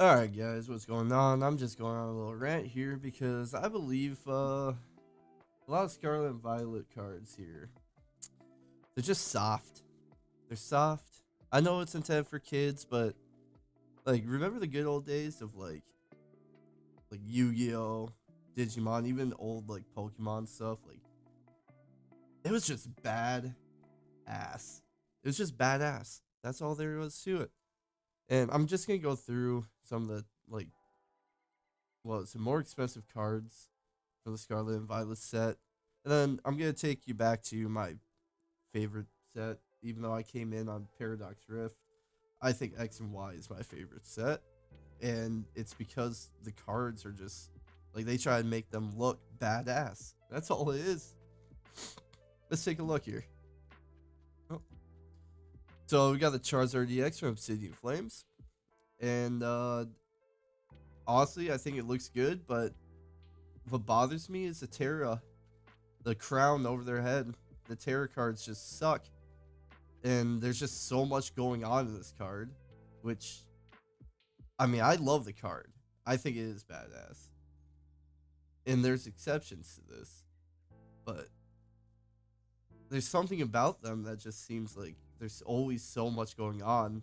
Alright guys, what's going on? I'm just going on a little rant here because I believe a lot of Scarlet and Violet cards here. They're just soft. They're soft. I know it's intended for kids, but like remember the good old days of like Yu-Gi-Oh, Digimon, even old like Pokemon stuff, like it was just bad ass. It was just badass. That's all there was to it. And I'm just gonna go through some of the like some more expensive cards for the Scarlet and Violet set. And then I'm gonna take you back to my favorite set, even though I came in on Paradox Rift. I think X and Y is my favorite set. And it's because the cards are just like they try to make them look badass. That's all it is. Let's take a look here. Oh. So we got the Charizard EX from Obsidian Flames. And honestly, I think it looks good, but what bothers me is the crown over their head. The tarot cards just suck. And there's just so much going on in this card, which, I mean, I love the card. I think it is badass. And there's exceptions to this, but there's something about them that just seems like there's always so much going on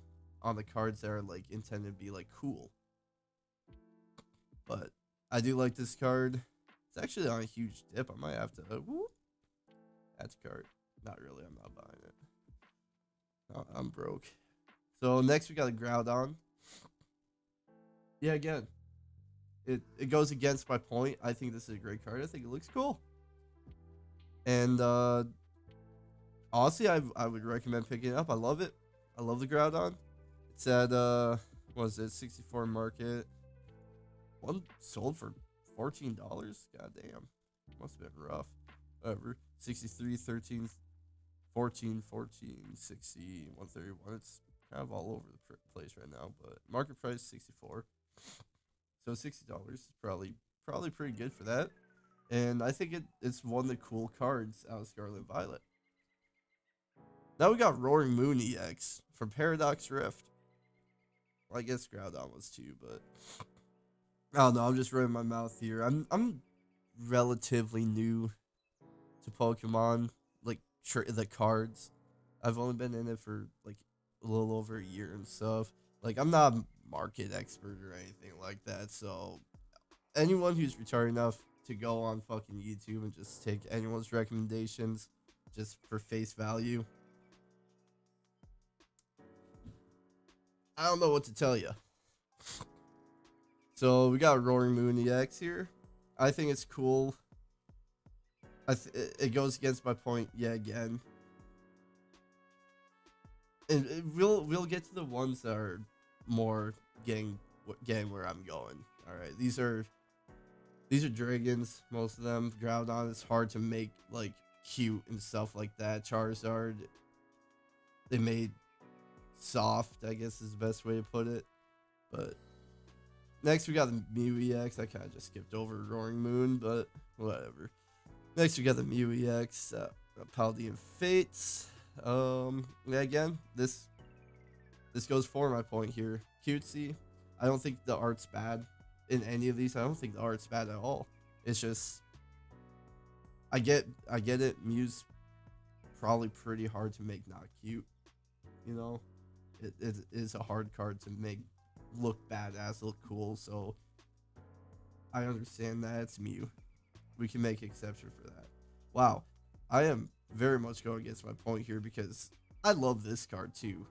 the cards that are like intended to be like cool. But I do like this card. It's actually on a huge dip. I might have to add to cart. Not really. I'm not buying it. I'm broke. So next we got a Groudon. Yeah, again, it goes against my point. I think this is a great card. I think it looks cool. And honestly, I would recommend picking it up. I love it. I love the Groudon. It's at what is it, 64 market. One sold for $14. God damn. Must have been rough. Whatever. 63, 13, 14, 14, 60, 131. It's kind of all over the place right now, but market price 64. So $60 is probably pretty good for that. And I think it's one of the cool cards out of Scarlet and Violet. Now we got Roaring Moon EX from Paradox Rift. Well, I guess Groudon was too, but I don't know. I'm just running my mouth here. I'm relatively new to Pokemon, like the cards. I've only been in it for like a little over a year and stuff. Like I'm not a market expert or anything like that. So anyone who's retarded enough to go on fucking YouTube and just take anyone's recommendations just for face value, I don't know what to tell you. So we got Roaring Moon EX here. I think it's cool. It goes against my point yet again. And we'll get to the ones that are more getting where I'm going. All right, these are dragons. Most of them. Groudon is hard to make like cute and stuff like that. Charizard, they made soft, I guess is the best way to put it. But next we got the Mew EX. I kind of just skipped over Roaring Moon, but whatever. Next we got the Mew EX, Paldean Fates. Yeah, again, this goes for my point here. Cutesy. I don't think the art's bad in any of these. I don't think the art's bad at all. It's just I get it. Mew's probably pretty hard to make not cute. You know, it is a hard card to make look badass, look cool. So I understand that it's Mew. We can make exception for that. Wow, I am very much going against my point here because I love this card too.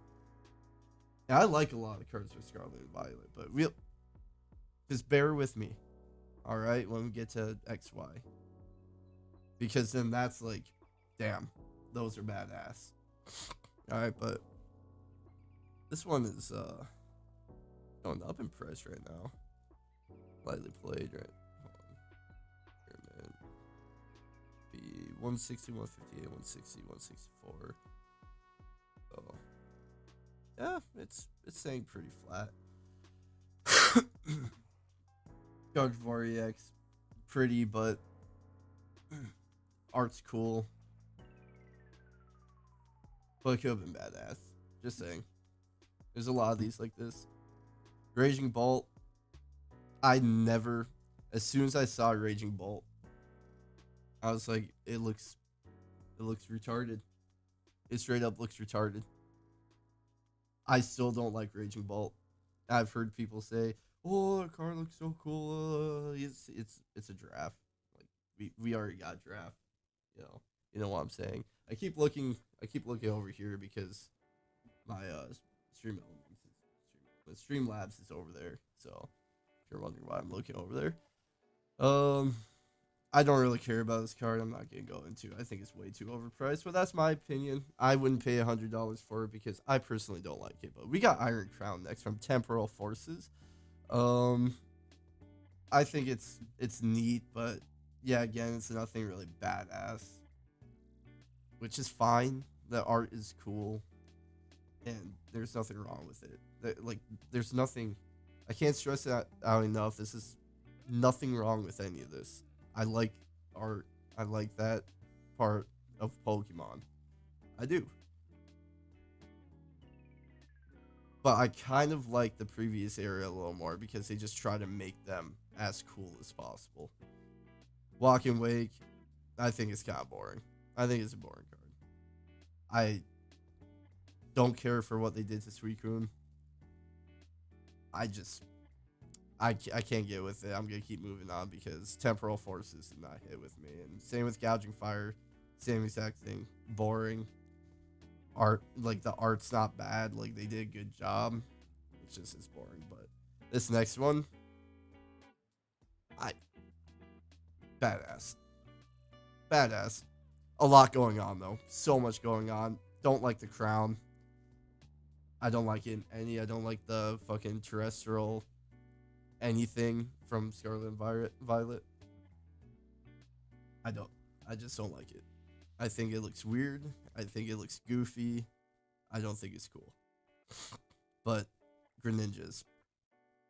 And I like a lot of cards for Scarlet and Violet, but real just bear with me, all right, when we get to XY, because then that's like, damn, those are badass. All right, but this one is going up in price right now. Lightly played, right? Hold on. Here, man. Be 160, 158, 160, 164. So yeah, it's staying pretty flat. Gardevoir EX, pretty, but art's cool. But it could have been badass. Just saying. There's a lot of these like this. Raging Bolt. I never. As soon as I saw Raging Bolt, I was like, it looks retarded. It straight up looks retarded. I still don't like Raging Bolt. I've heard people say, "Oh, the car looks so cool." It's a draft. Like we already got draft. You know what I'm saying. I keep looking over here because my stream elements, Streamlabs is over there. So if you're wondering why I'm looking over there, I don't really care about this card. I'm not gonna go into. I think it's way too overpriced, but that's my opinion. I wouldn't pay $100 for it because I personally don't like it. But we got Iron Crown next from Temporal Forces. Um, I think it's neat, but yeah, again, it's nothing really badass, which is fine. The art is cool, and there's nothing wrong with it. Like, there's nothing. I can't stress that out enough. This is nothing wrong with any of this. I like art. I like that part of Pokemon. I do. But I kind of like the previous area a little more because they just try to make them as cool as possible. Walk and Wake, I think it's kind of boring. I think it's a boring card. I don't care for what they did to Suicune. I just I can't get with it. I'm gonna keep moving on because Temporal Forces did not hit with me, and same with Gouging Fire, same exact thing. Boring art, like the art's not bad. Like they did a good job. It's boring. But this next one, I badass, badass. A lot going on though. So much going on. Don't like the crown. I don't like it in any. I don't like the fucking terrestrial anything from Scarlet and Violet. I don't. I just don't like it. I think it looks weird. I think it looks goofy. I don't think it's cool. But Greninja's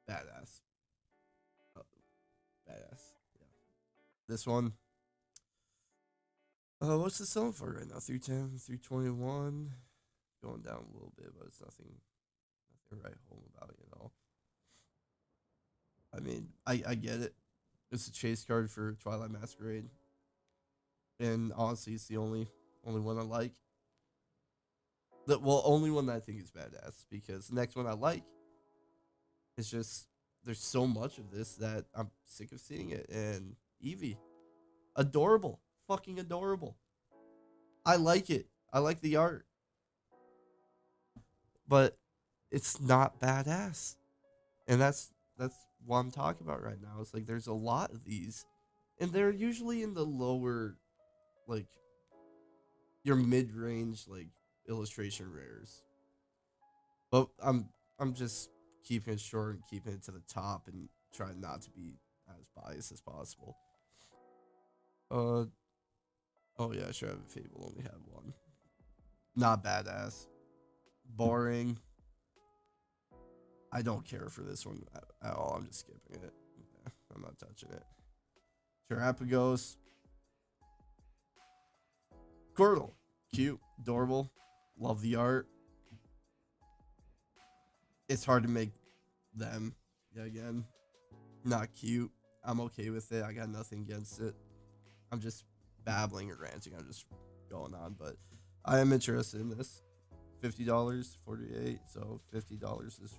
badass. Oh, badass. Yeah. This one. What's the selling for right now? 310, 321. Going down a little bit, but it's nothing right home about, you know. I mean, I get it. It's a chase card for Twilight Masquerade. And honestly, it's the only one I like. Only one that I think is badass because the next one I like is just there's so much of this that I'm sick of seeing it. And Eevee, adorable, fucking adorable. I like it. I like the art, but it's not badass, and that's what I'm talking about right now. It's like there's a lot of these, and they're usually in the lower, like your mid-range, like illustration rares. But I'm just keeping it short and keeping it to the top and trying not to be as biased as possible. Uh oh yeah, sure. I have a Fable. Only have one. Not badass. Boring. I don't care for this one at all. I'm just skipping it. Yeah, I'm not touching it. Terrapagos. Squirtle. Cute. Adorable. Love the art. It's hard to make them. Yeah, again. Not cute. I'm okay with it. I got nothing against it. I'm just babbling or ranting. I'm just going on, but I am interested in this. $50, 48. So $50 is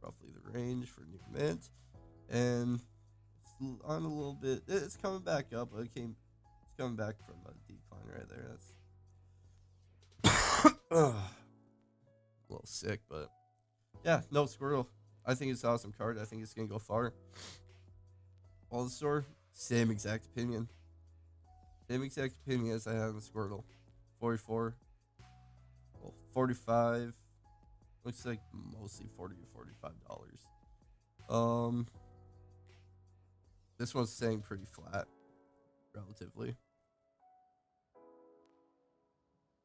roughly the range for new mint, and it's on a little bit. It's coming back up. It's coming back from a decline right there. That's a little sick, but yeah, no Squirtle. I think it's an awesome card. I think it's gonna go far. All the store, same exact opinion. Same exact opinion as I had on the Squirtle. 44, well, 45. Looks like mostly 40 to $45. Um, this one's staying pretty flat, relatively.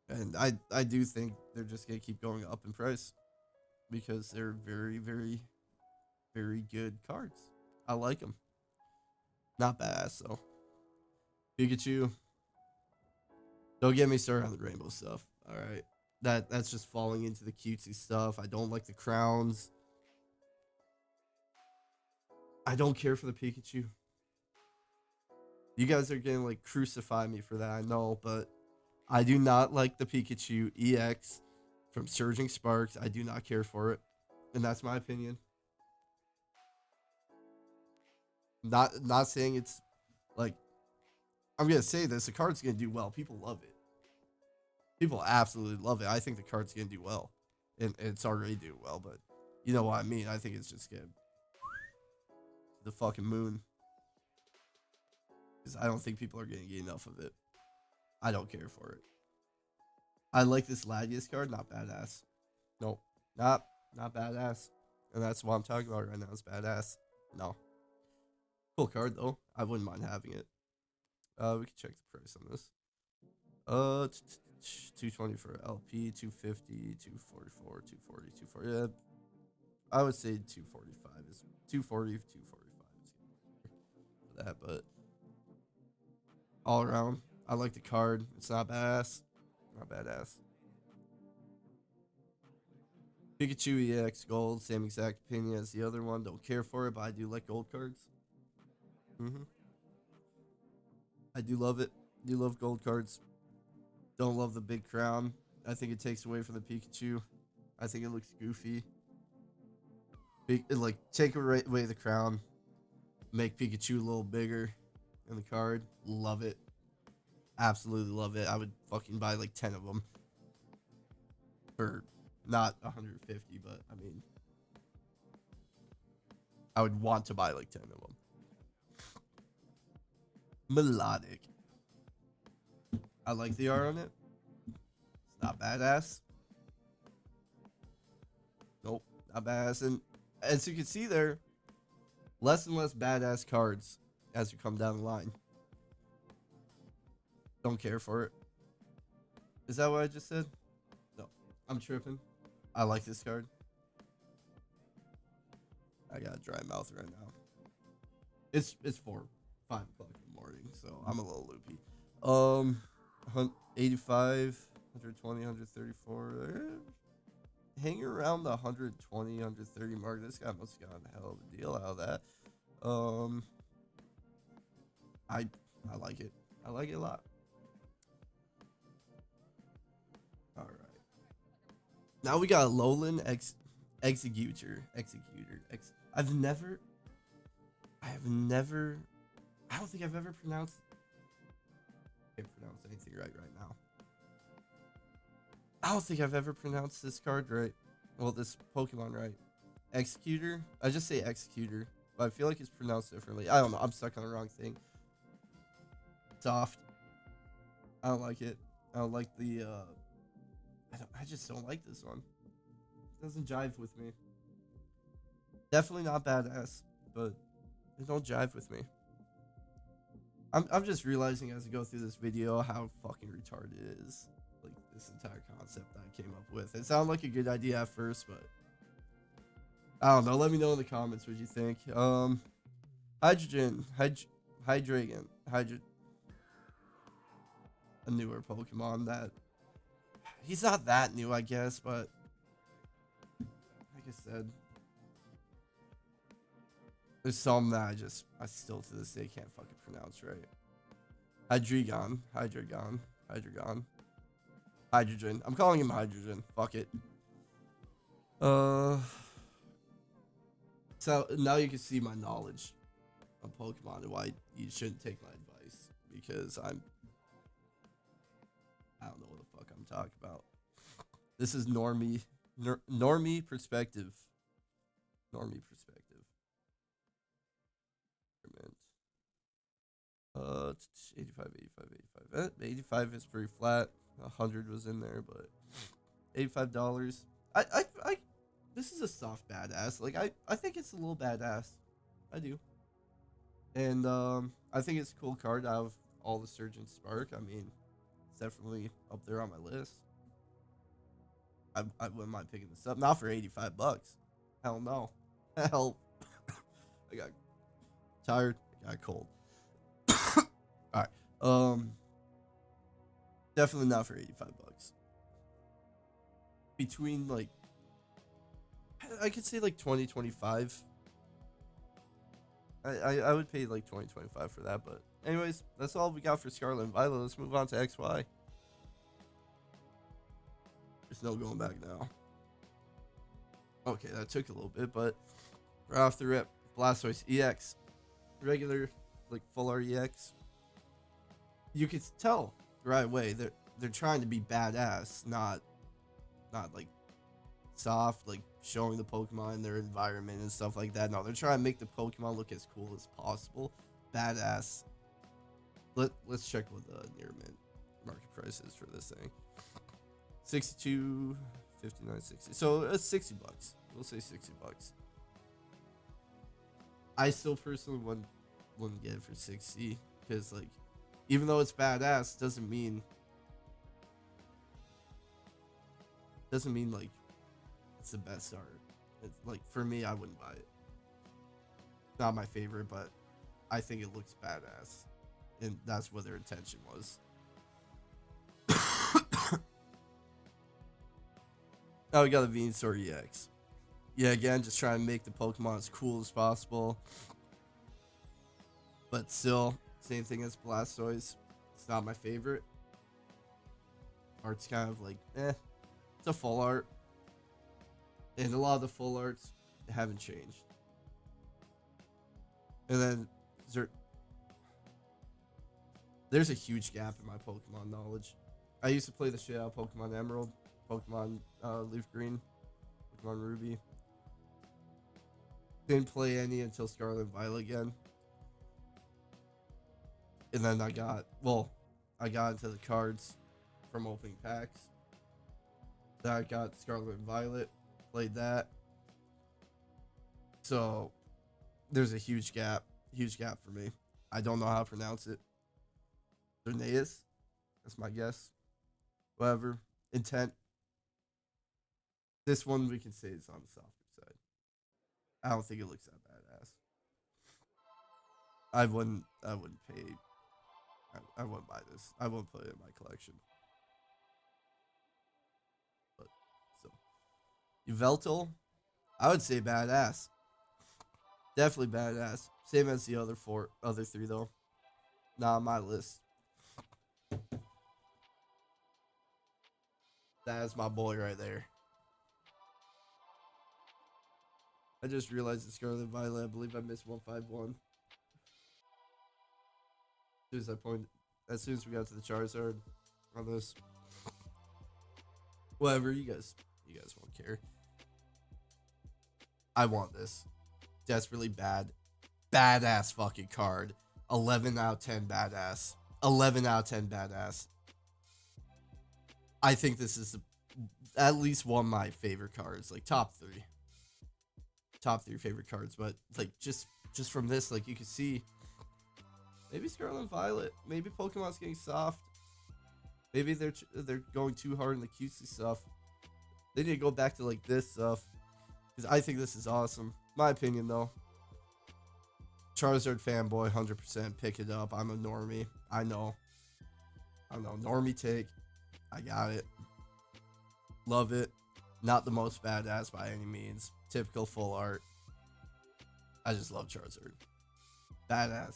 And I do think they're just gonna keep going up in price because they're very, very, very good cards. I like them. Not badass though. Pikachu. Don't get me started on the rainbow stuff. All right, that's just falling into the cutesy stuff. I don't like the crowns. I don't care for the Pikachu. You guys are gonna like crucify me for that, I know, but I do not like the Pikachu EX from Surging Sparks. I do not care for it, and that's my opinion. Not saying it's like I'm gonna say this. The card's gonna do well. People love it. People absolutely love it. I think the card's gonna do well, and it's already doing well. But you know what I mean. I think it's just gonna the fucking moon because I don't think people are gonna get enough of it. I don't care for it. I like this Latias card. Not badass. Nope. Not badass. And that's what I'm talking about right now. Is badass. No. Cool card though. I wouldn't mind having it. We can check the price on this. 220 for LP, 250, 244, 240, 240. Yeah, I would say 245 is 240, 245 is for that, but all around, I like the card. It's not badass. Not badass. Pikachu EX Gold, same exact opinion as the other one. Don't care for it, but I do like gold cards. Mm-hmm. I do love it. Do love gold cards. Don't love the big crown. I think it takes away from the Pikachu. I think it looks goofy. Like take away the crown, make Pikachu a little bigger in the card. Love it. Absolutely love it. I would fucking buy like 10 of them for not 150, but I mean, I would want to buy like 10 of them. Melodic. I like the art on it. It's not badass. Nope, not badass. And as you can see there, less and less badass cards as you come down the line. Don't care for it. Is that what I just said? No, I'm tripping. I like this card. I got a dry mouth right now. It's 5 o'clock in the morning, so I'm a little loopy. 85, 120, 134. Hang around the 120, 130 mark. This guy must have gotten a hell of a deal out of that. I like it. I like it a lot. All right. Now we got Alolan Executor. I don't think I've ever pronounced. I can't pronounce anything right now. I don't think I've ever pronounced this card right. Well, this Pokemon right. Executor. I just say Executor, but I feel like it's pronounced differently. I don't know. I'm stuck on the wrong thing. Soft. I don't like it. I don't like the. I just don't like this one. It doesn't jive with me. Definitely not badass, but it don't jive with me. I'm just realizing as I go through this video how fucking retarded it is. Like this entire concept that I came up with. It sounded like a good idea at first, but I don't know. Let me know in the comments what you think. Hydreigon, a newer Pokemon that he's not that new, I guess, but like I said, there's some that I still to this day can't fucking pronounce right. Hydreigon. Hydrogen. I'm calling him Hydrogen. Fuck it. So now you can see my knowledge of Pokemon and why you shouldn't take my advice because I don't know what the fuck I'm talking about. This is normie perspective. Normie perspective. 85. 85 is pretty flat. 100 was in there, but $85. I this is a soft badass. Like I think it's a little badass. I do. And I think it's a cool card out of all the Surgeon Spark. I mean, it's definitely up there on my list. I wouldn't mind picking this up. Not for $85. Hell no. Hell. I got tired. I got cold. All right. Definitely not for $85. Between like, I could say like 20, 25. I would pay like 20-25 for that. But anyways, that's all we got for Scarlet and Violet. Let's move on to XY. There's no going back now. Okay, that took a little bit, but right off the rip, Blastoise EX, regular like full art EX. You could tell right away they're trying to be badass, not like soft, like showing the Pokemon their environment and stuff like that. No, they're trying to make the Pokemon look as cool as possible, badass. Let's check what the near mint market price is for this thing. 62, 59, 60. So it's 60 bucks. We'll say 60 bucks. I still personally wouldn't get it for 60 because like even though it's badass doesn't mean like it's the best art. It's like for me, I wouldn't buy it. Not my favorite, but I think it looks badass, and that's what their intention was. Oh, we got a Venusaur EX. Yeah, again, just trying to make the Pokemon as cool as possible. But still, same thing as Blastoise. It's not my favorite. Art's kind of like, it's a full art. And a lot of the full arts haven't changed. And then there's a huge gap in my Pokemon knowledge. I used to play the shit out of Pokemon Emerald, Pokemon Leaf Green, Pokemon Ruby. Didn't play any until Scarlet and Violet again. And then I got into the cards from opening packs. Then I got Scarlet and Violet, played that. So there's a huge gap for me. I don't know how to pronounce it. Linnaeus, that's my guess. Whatever. Intent. This one we can say is on the softer side. I don't think it looks that badass. I wouldn't pay. I wouldn't buy this. I wouldn't put it in my collection. But so, Yveltal, I would say badass. Definitely badass. Same as the other three though. Not on my list. That is my boy right there. I just realized the Scarlet and Violet. I believe I missed 151. As soon as we got to the Charizard on this. Whatever, you guys won't care. I want this. Desperately badass fucking card. 11 out of 10 badass. 11 out of 10 badass. I think this is at least one of my favorite cards, like top three favorite cards. But like just from this, like you can see, maybe Scarlet and Violet, maybe Pokemon's getting soft. Maybe they're going too hard in the cutesy stuff. They need to go back to like this stuff, because I think this is awesome. My opinion though. Charizard fanboy, 100%. Pick it up. I'm a normie. I know. Normie take. I got it. Love it. Not the most badass by any means. Typical full art. I just love Charizard. Badass.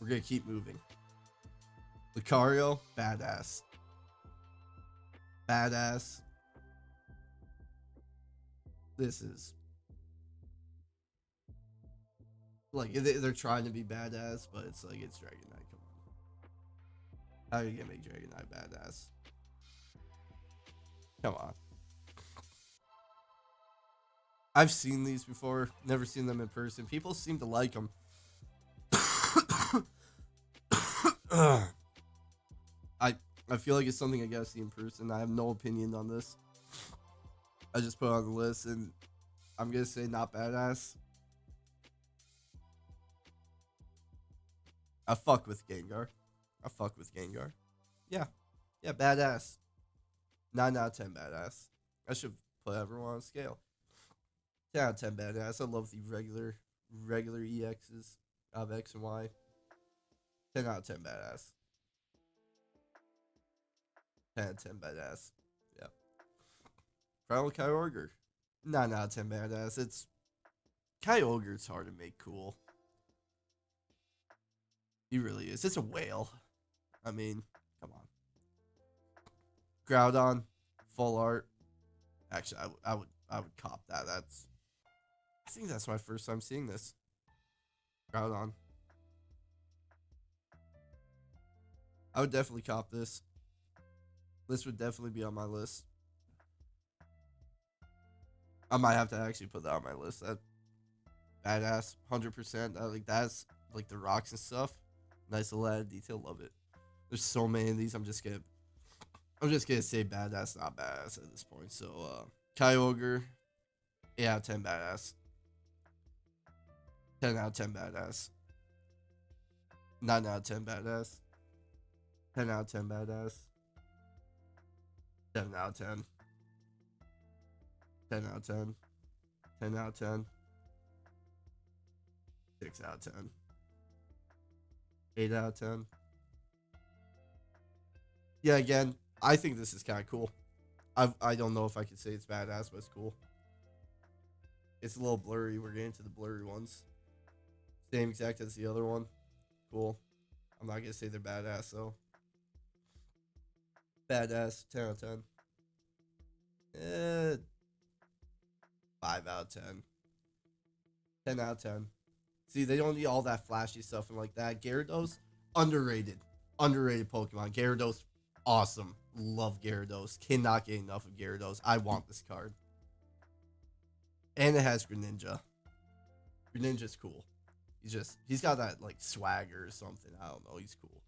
We're going to keep moving. Lucario, badass. Badass. This is... like, they're trying to be badass, but it's like, it's Dragonite. Come on. How are you going to make Dragonite badass? Come on. I've seen these before. Never seen them in person. People seem to like them. I feel like it's something I gotta see in person. I have no opinion on this. I just put it on the list, and I'm gonna say not badass. I fuck with Gengar. Yeah, badass. 9 out of 10 badass. I should put everyone on a scale. 10 out of 10 badass. I love the regular EXs of X and Y. 10 out of 10 badass. 10 out of 10 badass. Yeah. Primal Kyogre. 9 out of 10 badass. It's Kyogre's hard to make cool. He really is. It's a whale. I mean, come on. Groudon, full art. Actually, I would cop that. I think that's my first time seeing this. Groudon. I would definitely cop this. This would definitely be on my list. I might have to actually put that on my list. That badass, 100%. Like that's like the rocks and stuff. Nice little added detail. Love it. There's so many of these. I'm just gonna say badass, not badass at this point. So Kyogre, 8 out of 10 badass. 10 out of 10 badass. 9 out of 10 badass. 10 out of 10 badass. 7 out of 10. 10 out of 10. 10 out of 10. 6 out of 10. 8 out of 10. Yeah, again, I think this is kind of cool. I don't know if I could say it's badass, but it's cool. It's a little blurry. We're getting to the blurry ones. Same exact as the other one. Cool. I'm not going to say they're badass, though. Badass, 10 out of 10. 5 out of 10. 10 out of 10. See, they don't need all that flashy stuff and like that. Gyarados, underrated. Underrated Pokemon. Gyarados, awesome. Love Gyarados. Cannot get enough of Gyarados. I want this card. And it has Greninja. Greninja's cool. He's got that like swagger or something. I don't know. He's cool.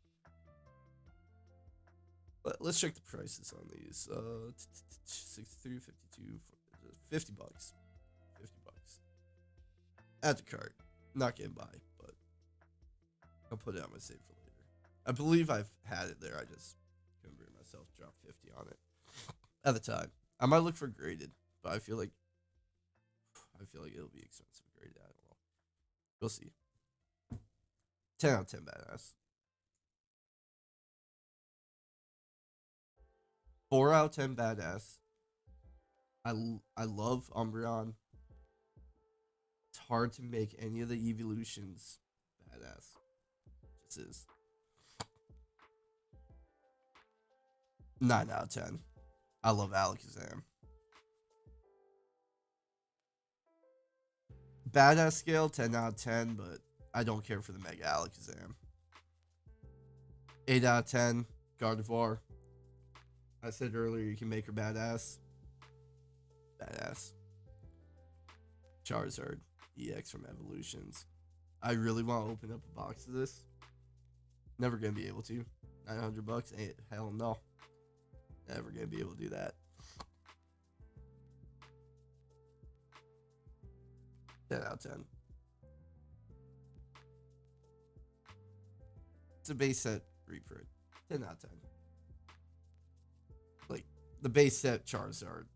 But let's check the prices on these. 63, 52, 50 bucks. 50 bucks. Add the cart. Not getting by, but I'll put it on my save for later. I believe I've had it there. I just couldn't bring myself to drop 50 on it at the time. I might look for graded, but I feel like it'll be expensive graded. I don't know. We'll see. 10 out of 10 badass. 4 out of 10 badass. I love Umbreon. It's hard to make any of the evolutions badass. Just is. 9 out of 10. I love Alakazam. Badass scale, 10 out of 10, but I don't care for the Mega Alakazam. 8 out of 10, Gardevoir. I said earlier you can make her badass. Badass. Charizard, EX from Evolutions. I really want to open up a box of this. Never gonna be able to. 900 bucks? Ain't, hell no. Never gonna be able to do that. 10 out of 10. It's a base set reprint. 10 out of 10. Like, the base set Charizard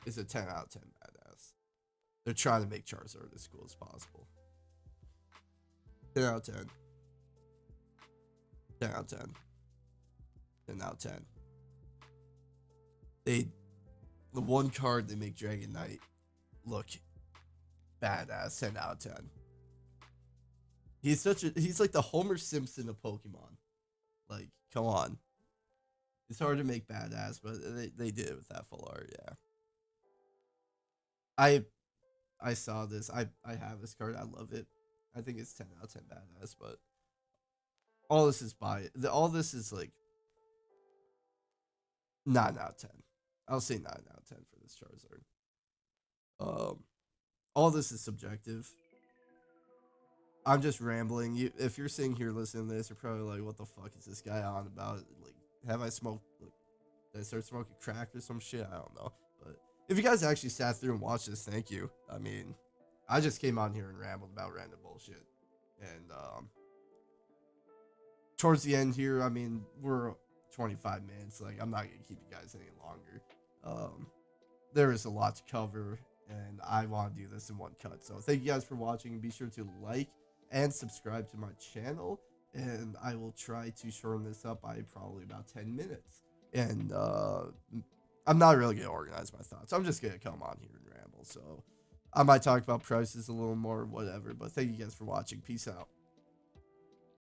is a 10 out of 10 badass. They're trying to make Charizard as cool as possible. 10 out of 10. 10 out of 10. 10 out of 10. The one card they make Dragon Knight look badass. 10 out of 10. He's like the Homer Simpson of Pokemon. Like, come on. It's hard to make badass, but they did it with that full art, yeah. I saw this. I have this card. I love it. I think it's 10 out of 10 badass, but all this is like 9 out of 10. I'll say 9 out of 10 for this Charizard. All this is subjective. I'm just rambling. If you're sitting here listening to this, you're probably like, what the fuck is this guy on about? Like, have I smoked, like, did I start smoking crack or some shit? I don't know. But if you guys actually sat through and watched this, thank you. I mean, I just came on here and rambled about random bullshit. And towards the end here, I mean, we're 25 minutes. Like, I'm not going to keep you guys any longer. There is a lot to cover, and I want to do this in one cut. So thank you guys for watching. Be sure to like and subscribe to my channel, and I will try to shorten this up by probably about 10 minutes. And I'm not really going to organize my thoughts. I'm just going to come on here and ramble. So I might talk about prices a little more, whatever. But thank you guys for watching. Peace out.